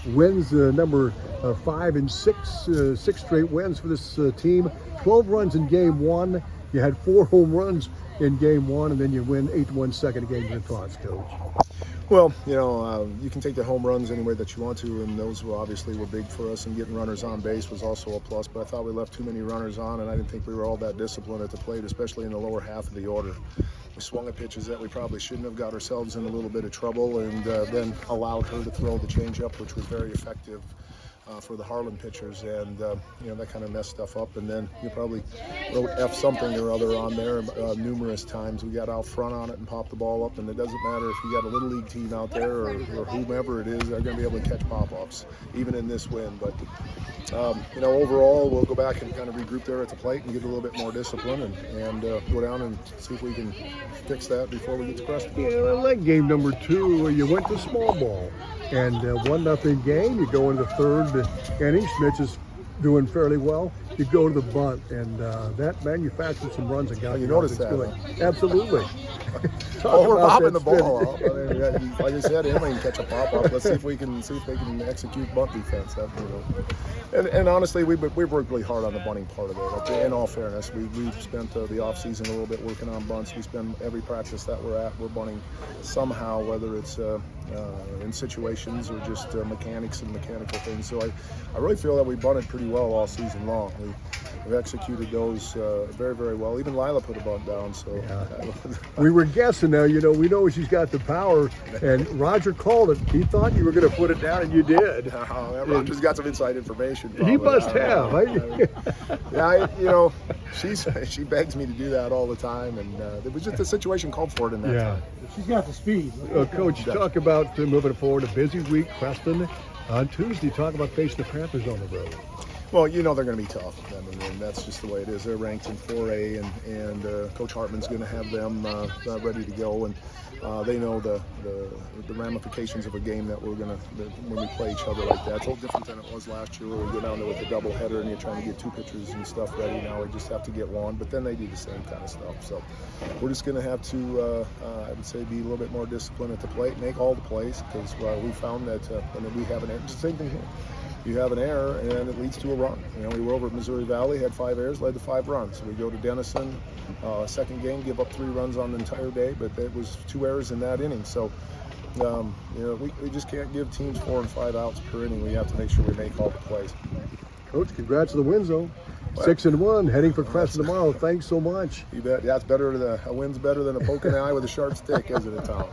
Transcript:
wins number 5 and 6, 6 straight wins for this team. 12 runs in game one. You had 4 home runs in game one, and then you win 8-1 second game. Your thoughts, Coach? Well, you can take the home runs any way that you want to, and those obviously were big for us, and getting runners on base was also a plus, but I thought we left too many runners on, and I didn't think we were all that disciplined at the plate, especially in the lower half of the order. We swung at pitches that we probably shouldn't have, got ourselves in a little bit of trouble, and then allowed her to throw the changeup, which was very effective for the Harlan pitchers, and that kind of messed stuff up. And then you probably wrote F something or other on there numerous times. We got out front on it and popped the ball up, and it doesn't matter if you got a little league team out there or whomever it is, they're going to be able to catch pop-ups, even in this win. But overall, we'll go back and kind of regroup there at the plate and get a little bit more discipline and go down and see if we can fix that before we get to Preston. Yeah, I like game number 2. You went to small ball. And 1-0 game, you go into the third inning. Schmitz is doing fairly well. You go to the bunt, and that manufactured some runs and got you noticed that, going. Absolutely. We're popping the ball up. I mean, like I said, anybody can catch a pop up. Let's see if they can execute bunt defense. And honestly, we worked really hard on the bunting part of it. In all fairness, we spent the off season a little bit working on bunts. We spend every practice that we're bunting somehow, whether it's in situations or just mechanics and mechanical things. So I really feel that we bunted pretty well all season long. We've executed those very, very well. Even Lila put a bunt down. So yeah. We were guessing now. We know she's got the power, and Roger called it. He thought you were going to put it down, and you did. Roger's got some inside information. Probably. He must have. She begs me to do that all the time, and it was just the situation called for it in that time. She's got the speed. Coach, talk about moving forward. A busy week, Preston. On Tuesday, talk about facing the Panthers on the road. Well, they're going to be tough. I mean, and that's just the way it is. They're ranked in 4A, and Coach Hartman's going to have them ready to go, and they know the ramifications of a game that we're going to when we play each other like that. It's a little different than it was last year, where we go down there with a doubleheader and you're trying to get 2 pitchers and stuff ready. Now we just have to get one, but then they do the same kind of stuff. So we're just going to have to, I would say, be a little bit more disciplined at the plate, make all the plays, because we found that we have an same thing here. You have an error, and it leads to a run. We were over at Missouri Valley, had 5 errors, led to 5 runs. We go to Denison, second game, give up 3 runs on the entire day, but it was 2 errors in that inning. So, we just can't give teams 4 and 5 outs per inning. We have to make sure we make all the plays. Coach, congrats on the win zone. 6-1, heading for Preston tomorrow. Thanks so much. You bet. Yeah, it's better. A win's better than a poke in the eye with a sharp stick, isn't it, Tom?